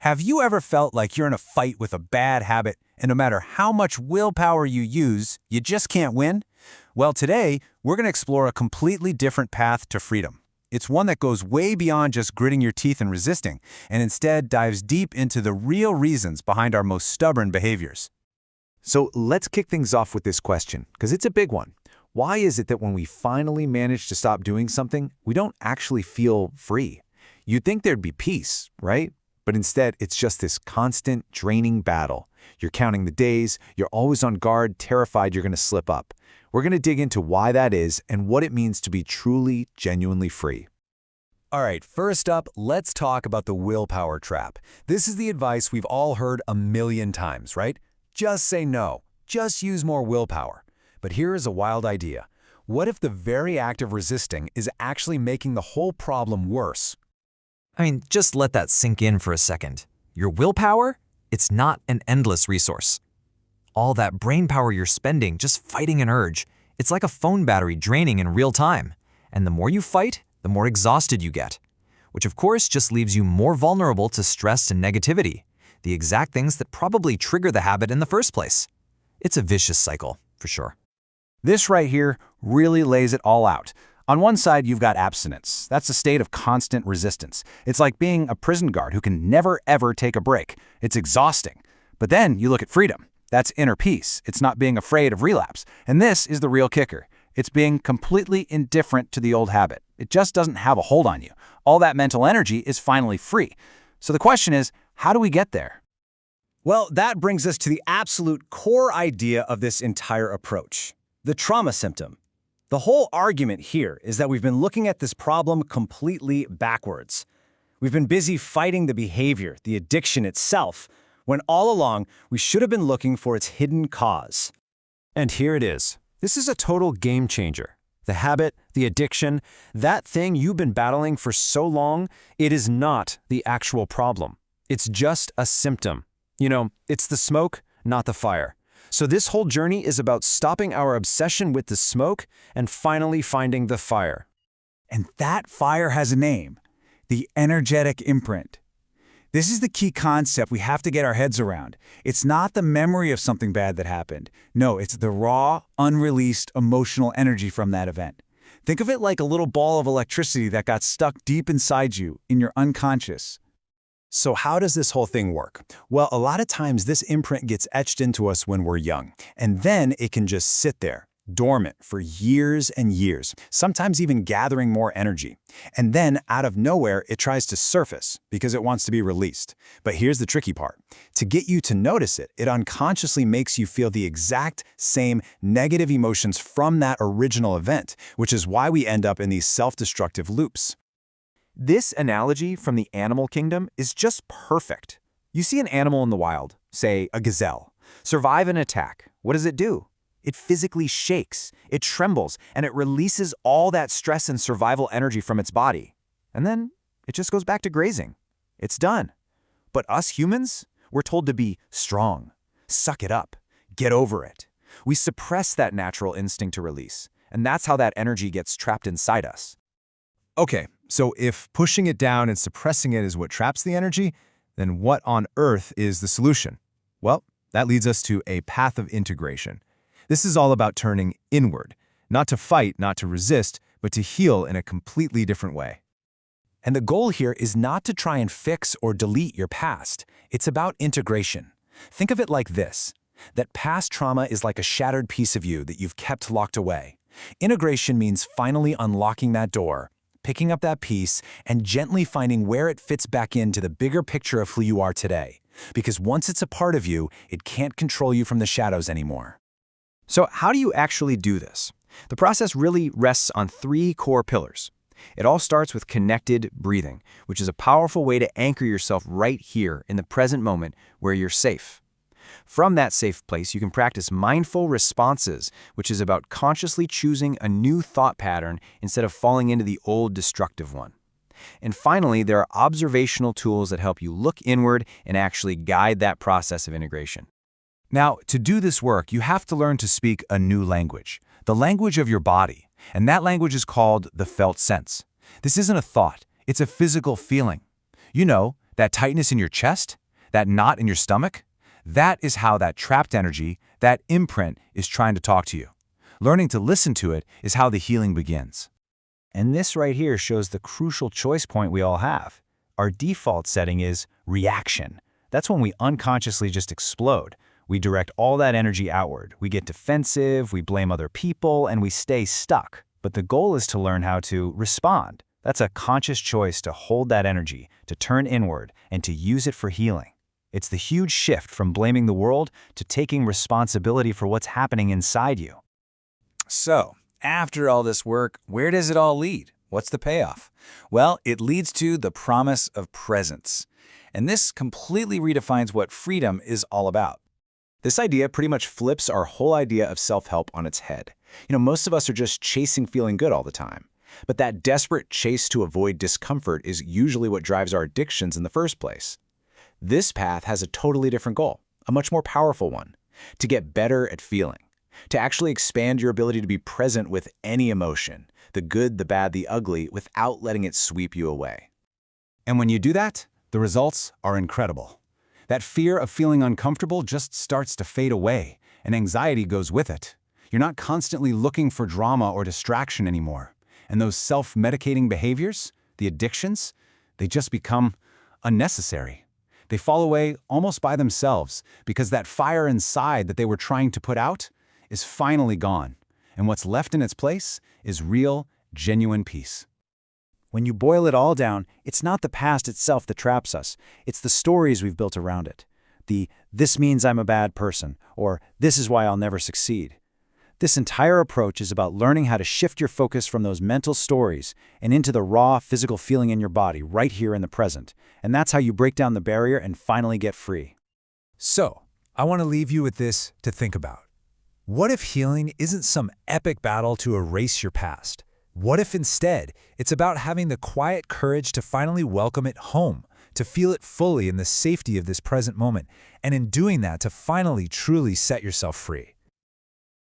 Have you ever felt like you're in a fight with a bad habit, and no matter how much willpower you use, you just can't win? Well, today, we're going to explore a completely different path to freedom. It's one that goes way beyond just gritting your teeth and resisting, and instead dives deep into the real reasons behind our most stubborn behaviors. So let's kick things off with this question, because it's a big one. Why is it that when we finally manage to stop doing something, we don't actually feel free? You'd think there'd be peace, right? But instead, it's just this constant, draining battle. You're counting the days, you're always on guard, terrified you're going to slip up. We're going to dig into why that is and what it means to be truly, genuinely free. All right, first up, let's talk about the willpower trap. This is the advice we've all heard a million times, right? Just say no. Just use more willpower. But here is a wild idea. What if the very act of resisting is actually making the whole problem worse? Just let that sink in for a second. Your willpower? It's not an endless resource. All that brain power you're spending just fighting an urge, it's like a phone battery draining in real time. And the more you fight, the more exhausted you get. Which of course just leaves you more vulnerable to stress and negativity, the exact things that probably trigger the habit in the first place. It's a vicious cycle, for sure. This right here really lays it all out. On one side, you've got abstinence. That's a state of constant resistance. It's like being a prison guard who can never, ever take a break. It's exhausting. But then you look at freedom. That's inner peace. It's not being afraid of relapse. And this is the real kicker. It's being completely indifferent to the old habit. It just doesn't have a hold on you. All that mental energy is finally free. So the question is, how do we get there? Well, that brings us to the absolute core idea of this entire approach, the trauma symptom. The whole argument here is that we've been looking at this problem completely backwards. We've been busy fighting the behavior, the addiction itself, when all along we should have been looking for its hidden cause. And here it is. This is a total game changer. The habit, the addiction, that thing you've been battling for so long, it is not the actual problem. It's just a symptom. It's the smoke, not the fire. So this whole journey is about stopping our obsession with the smoke and finally finding the fire. And that fire has a name, the energetic imprint. This is the key concept we have to get our heads around. It's not the memory of something bad that happened. No, it's the raw, unreleased emotional energy from that event. Think of it like a little ball of electricity that got stuck deep inside you, in your unconscious. So how does this whole thing work? Well, a lot of times this imprint gets etched into us when we're young, and then it can just sit there, dormant for years and years, sometimes even gathering more energy. And then, out of nowhere, it tries to surface because it wants to be released. But here's the tricky part. To get you to notice it, it unconsciously makes you feel the exact same negative emotions from that original event, which is why we end up in these self-destructive loops. This analogy from the animal kingdom is just perfect. You see an animal in the wild, say a gazelle, survive an attack. What does it do? It physically shakes, it trembles, and it releases all that stress and survival energy from its body. And then it just goes back to grazing. It's done. But us humans, we're told to be strong, suck it up, get over it. We suppress that natural instinct to release, and that's how that energy gets trapped inside us. Okay, so if pushing it down and suppressing it is what traps the energy, then what on earth is the solution? Well, that leads us to a path of integration. This is all about turning inward, not to fight, not to resist, but to heal in a completely different way. And the goal here is not to try and fix or delete your past. It's about integration. Think of it like this, that past trauma is like a shattered piece of you that you've kept locked away. Integration means finally unlocking that door, picking up that piece, and gently finding where it fits back into the bigger picture of who you are today. Because once it's a part of you, it can't control you from the shadows anymore. So how do you actually do this? The process really rests on 3 core pillars. It all starts with connected breathing, which is a powerful way to anchor yourself right here in the present moment where you're safe. From that safe place, you can practice mindful responses, which is about consciously choosing a new thought pattern instead of falling into the old destructive one. And finally, there are observational tools that help you look inward and actually guide that process of integration. Now, to do this work, you have to learn to speak a new language, the language of your body, and that language is called the felt sense. This isn't a thought, it's a physical feeling. that tightness in your chest, that knot in your stomach, that is how that trapped energy, that imprint, is trying to talk to you. Learning to listen to it is how the healing begins. And this right here shows the crucial choice point we all have. Our default setting is reaction. That's when we unconsciously just explode. We direct all that energy outward. We get defensive, we blame other people, and we stay stuck. But the goal is to learn how to respond. That's a conscious choice to hold that energy, to turn inward, and to use it for healing. It's the huge shift from blaming the world to taking responsibility for what's happening inside you. So, after all this work, where does it all lead? What's the payoff? Well, it leads to the promise of presence. And this completely redefines what freedom is all about. This idea pretty much flips our whole idea of self-help on its head. Most of us are just chasing feeling good all the time. But that desperate chase to avoid discomfort is usually what drives our addictions in the first place. This path has a totally different goal, a much more powerful one: to get better at feeling, to actually expand your ability to be present with any emotion, the good, the bad, the ugly, without letting it sweep you away. And when you do that, the results are incredible. That fear of feeling uncomfortable just starts to fade away, and anxiety goes with it. You're not constantly looking for drama or distraction anymore. And those self-medicating behaviors, the addictions, they just become unnecessary. They fall away almost by themselves because that fire inside that they were trying to put out is finally gone. And what's left in its place is real, genuine peace. When you boil it all down, it's not the past itself that traps us. It's the stories we've built around it. "This means I'm a bad person," or "this is why I'll never succeed." This entire approach is about learning how to shift your focus from those mental stories and into the raw, physical feeling in your body right here in the present. And that's how you break down the barrier and finally get free. So, I want to leave you with this to think about. What if healing isn't some epic battle to erase your past? What if instead it's about having the quiet courage to finally welcome it home, to feel it fully in the safety of this present moment, and in doing that to finally truly set yourself free?